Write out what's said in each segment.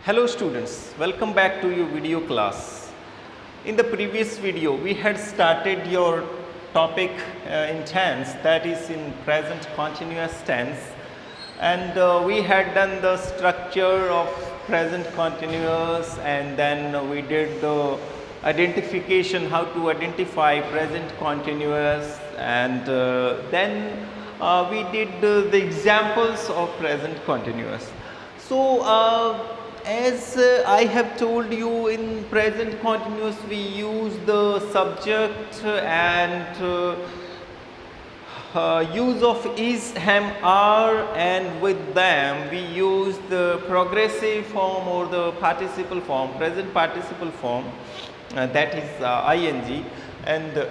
Hello students, welcome back to your video class. In the previous video, we had started your topic in tense, that is in present continuous tense, and we had done the structure of present continuous, and then we did the identification, how to identify present continuous, and then we did the examples of present continuous. So, as I have told you, in present continuous we use the subject and use of is, am, are, and with them we use the progressive form or the participle form, present participle form, that is ing, and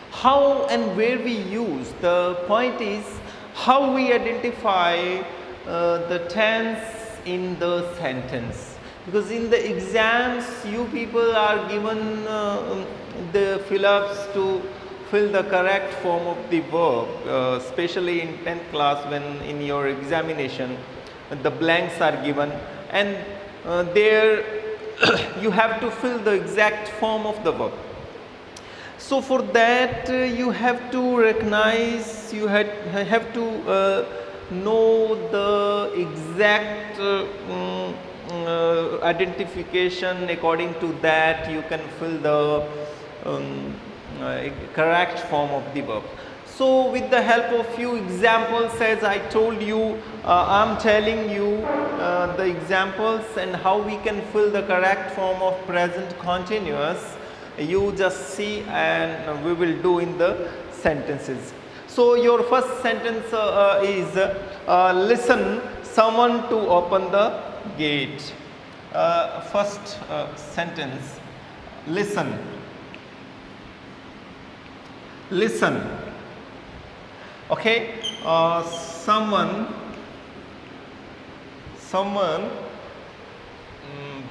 how and where we use. The point is how we identify the tense in the sentence, because in the exams you people are given the fill-ups to fill the correct form of the verb, especially in 10th class when in your examination the blanks are given, and there you have to fill the exact form of the verb. So for that you have to recognize, you have to know the exact identification. According to that you can fill the correct form of the verb. So with the help of few examples, as I told you, I am telling you the examples and how we can fill the correct form of present continuous. You just see, and we will do in the sentences. So your first sentence is listen someone to open the gate. First sentence, listen. Listen. Okay, someone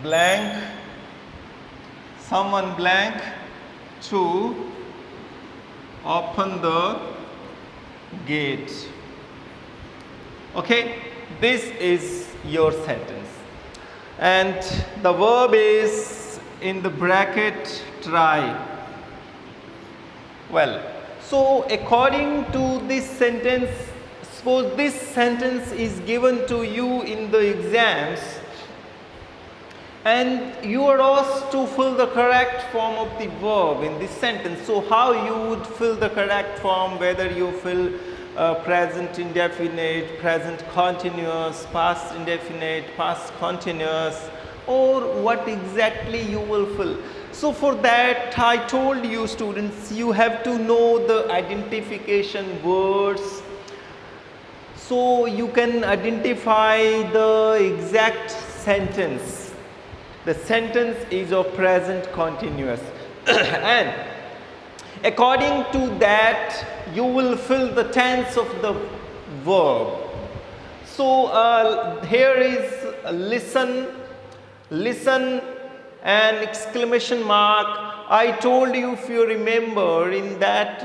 blank, someone blank to open the gate. Okay, this is your sentence, and the verb is in the bracket try. Well, so according to this sentence, suppose this sentence is given to you in the exams and you are asked to fill the correct form of the verb in this sentence. So how you would fill the correct form, whether you fill present indefinite, present continuous, past indefinite, past continuous, or what exactly you will fill. So for that I told you students, you have to know the identification words, so you can identify the exact sentence. The sentence is of present continuous and according to that you will fill the tense of the verb. So here is listen, listen and exclamation mark. I told you, if you remember, in that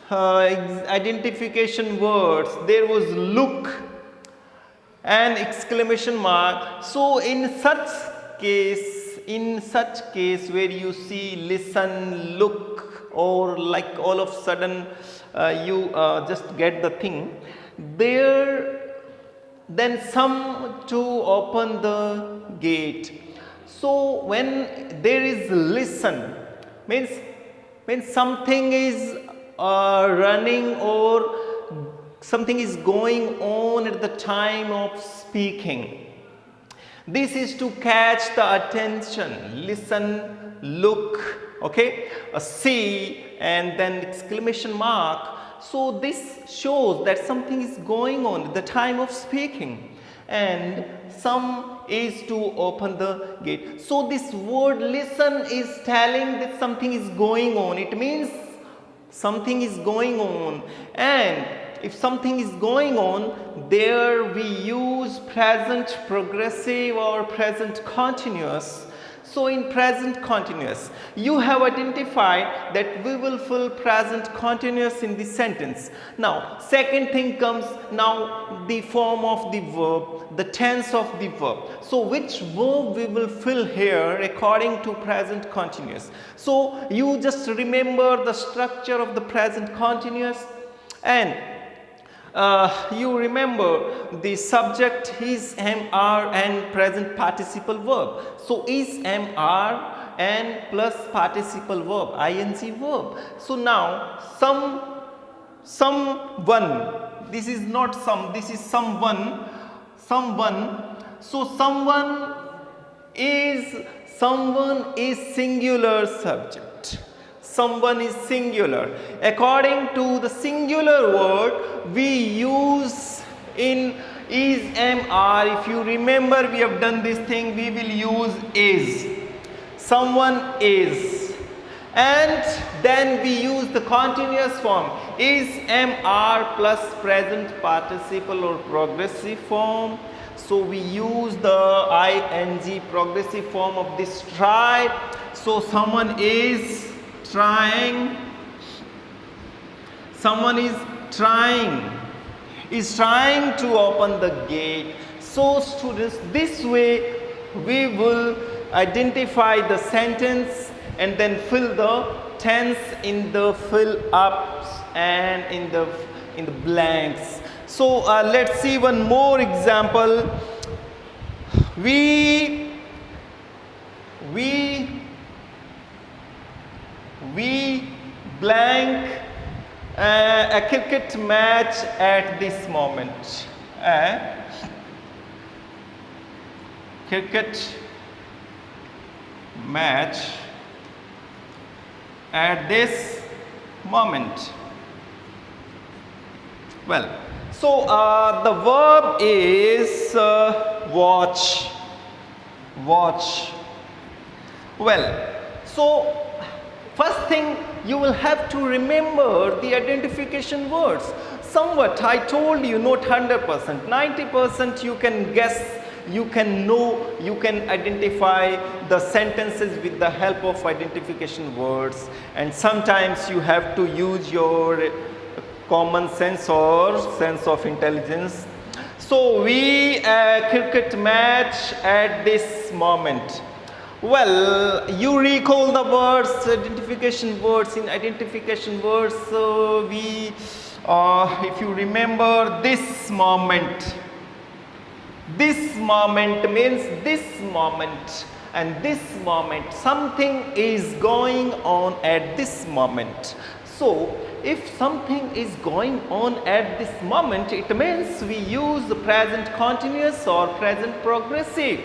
identification words there was look and exclamation mark. So in such case where you see listen, look, or like all of a sudden you just get the thing there, then some to open the gate. So when there is listen, means something is running or something is going on at the time of speaking. This is to catch the attention. Listen, look, okay, see, and then exclamation mark. So this shows that something is going on at the time of speaking, and some is to open the gate. So this word listen is telling that something is going on. It means something is going on, and if something is going on, there we use present progressive or present continuous. So in present continuous, you have identified that we will fill present continuous in the sentence. Now, second thing comes now the form of the verb, the tense of the verb. So which verb we will fill here according to present continuous. So you just remember the structure of the present continuous, and you remember the subject is, am, are and present participle verb. So is, am, are and plus participle verb, ing verb. So now someone, this is not some, this is someone. So someone is singular subject. Someone is singular. According to the singular word, we use in is, am, are. If you remember, we have done this thing, we will use is. Someone is. And then we use the continuous form is, am, are plus present participle or progressive form. So we use the ing progressive form of this try. So someone is trying, someone is trying to open the gate. So students, this way we will identify the sentence and then fill the tense in the fill ups and in the blanks. So let's see one more example. We blank a cricket match at this moment. Cricket match at this moment. Well, so the verb is watch. Well, so first thing, you will have to remember the identification words. Somewhat, I told you, not 100%, 90% you can guess, you can know, you can identify the sentences with the help of identification words, and sometimes you have to use your common sense or sense of intelligence. So we cricket match at this moment. Well, you recall the words, identification words. In identification words, we, if you remember this moment means this moment, and this moment, something is going on at this moment. So, if something is going on at this moment, it means we use the present continuous or present progressive.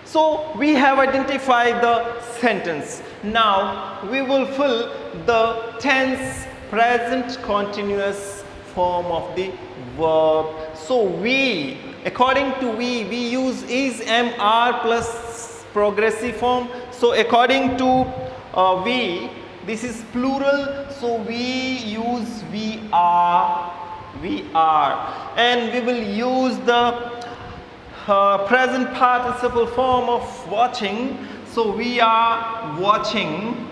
So we have identified the sentence. Now we will fill the tense present continuous form of the verb. So we, according to we use is, am, are plus progressive form. So according to we, this is plural. So we use we are, and we will use the present participle form of watching. So we are watching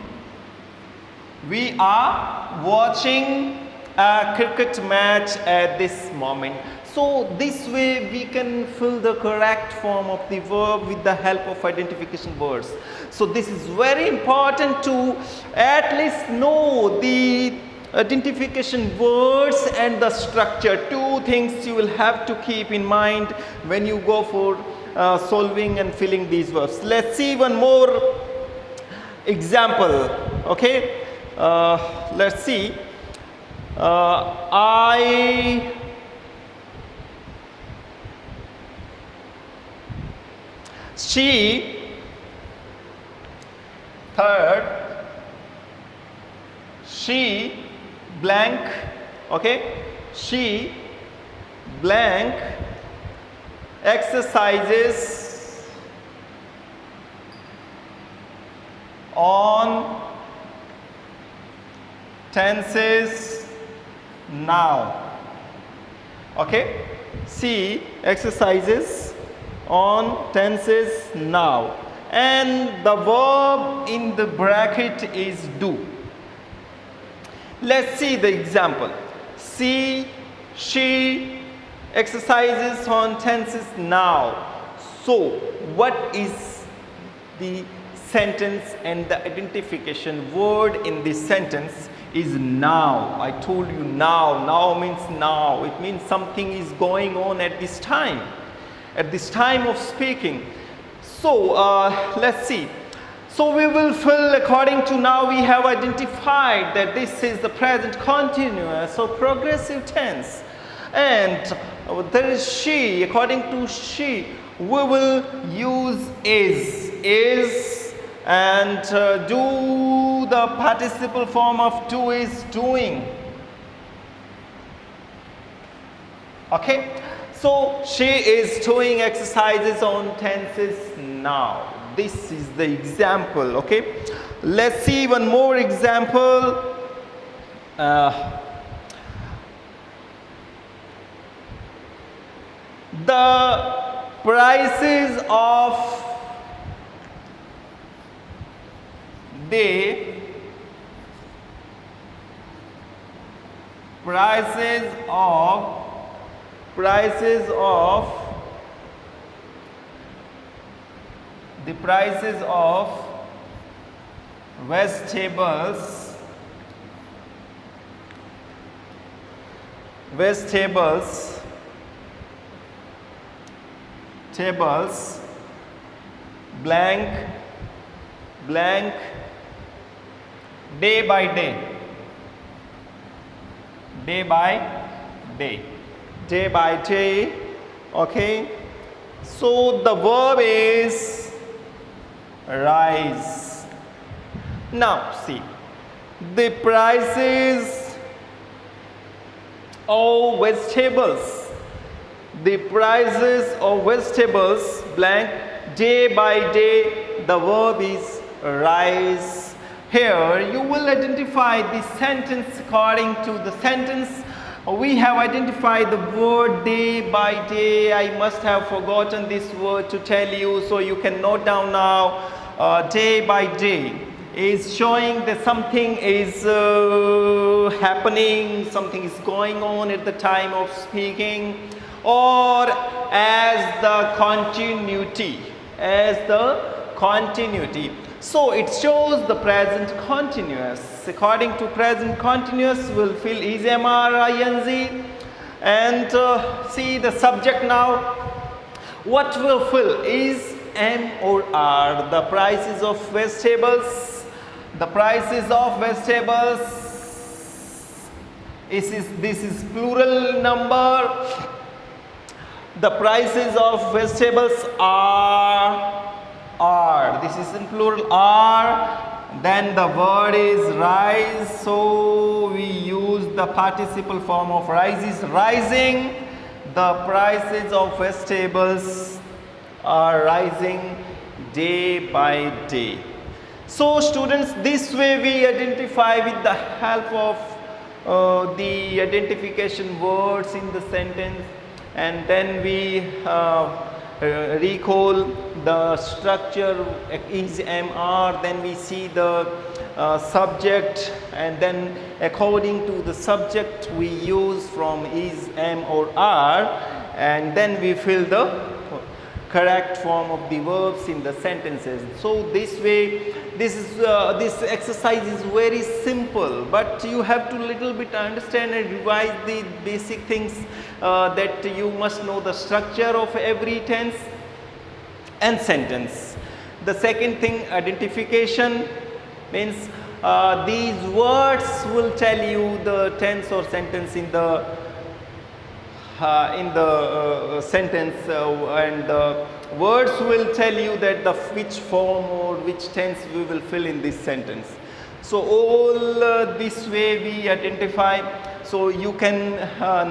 a cricket match at this moment. So this way we can fill the correct form of the verb with the help of identification words. So this is very important to at least know the identification words and the structure. Two things you will have to keep in mind when you go for solving and filling these verbs. Let's see one more example. Okay, let's see. She, third, she blank, okay, she blank exercises on tenses now. Okay, she exercises on tenses now. and the verb in the bracket is do. Let's see the example. She, she, exercises on tenses now. So what is the sentence, and the identification word in this sentence is now. I told you now. Now means now. It means something is going on at this time of speaking. So let's see. So we will fill according to now. We have identified that this is the present continuous or progressive tense, and there is she. According to she, we will use is, and do, the participle form of do is doing. Okay, so she is doing exercises on tenses now. This is the example. Okay, let's see one more example. The prices of the prices of vegetables blank day by day. Okay, so the verb is rise. Now see, the prices of vegetables, blank day by day, the verb is rise. Here you will identify the sentence according to the sentence. We have identified the word day by day. I must have forgotten this word to tell you, so you can note down now. Day by day is showing that something is happening, something is going on at the time of speaking, or as the continuity. So it shows the present continuous. According to present continuous, we'll fill is, am, are, ing, and see the subject now. What will fill is, am, or are. The prices of vegetables. The prices of vegetables. This is plural number. The prices of vegetables are. This is in plural, are. Then the word is rise, so we use the participle form of rise is rising. The prices of vegetables are rising day by day. So students, this way we identify with the help of the identification words in the sentence, and then we recall the structure is, am, are. Then we see the subject, and then according to the subject we use from is, am, or are, and then we fill the correct form of the verbs in the sentences. So this way, this exercise is very simple, but you have to little bit understand and revise the basic things, that you must know the structure of every tense and sentence. The second thing, identification, means these words will tell you the tense or sentence in the sentence, and the words will tell you that the which form or which tense we will fill in this sentence. So all this way we identify. So you can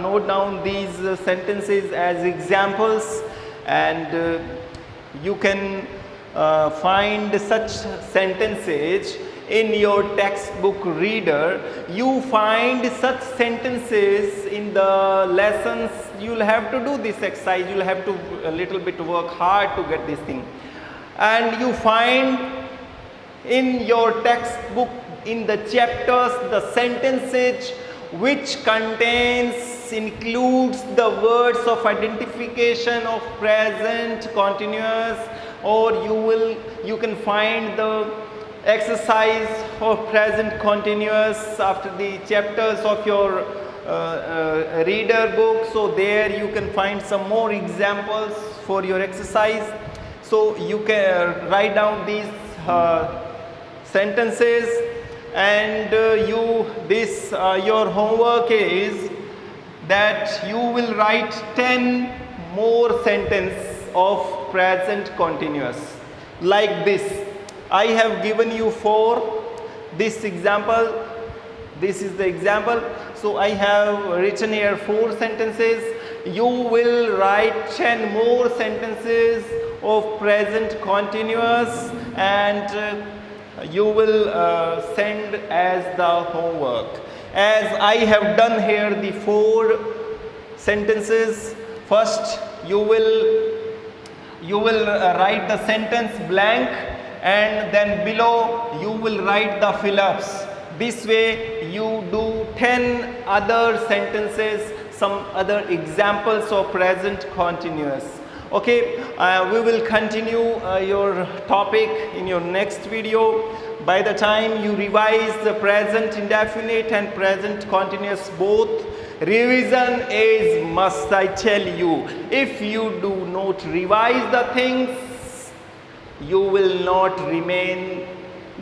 note down these sentences as examples, and you can find such sentences in your textbook reader. You find such sentences in the lessons. You will have to do this exercise. You will have to a little bit work hard to get this thing. and you find in your textbook in the chapters the sentences which includes the words of identification of present continuous, or you can find the exercise of present continuous after the chapters of your reader book. So there you can find some more examples for your exercise. So you can write down these sentences, and your homework is that you will write 10 more sentences of present continuous like this. I have given you 4. This example, this is the example. So I have written here 4 sentences. You will write 10 more sentences of present continuous, and you will send as the homework. As I have done here the 4 sentences, first you will write the sentence blank, and then below you will write the fill-ups. This way you do 10 other sentences, some other examples of present continuous. Okay, we will continue your topic in your next video. By the time you revise the present indefinite and present continuous both, revision is must, I tell you. If you do not revise the things, you will not remain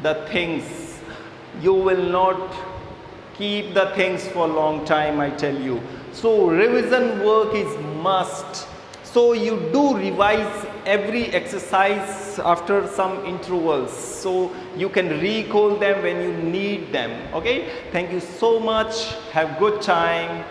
the things. You will not keep the things for a long time, I tell you. So revision work is must. So you do revise every exercise after some intervals, so you can recall them when you need them. Okay, thank you so much. Have good time.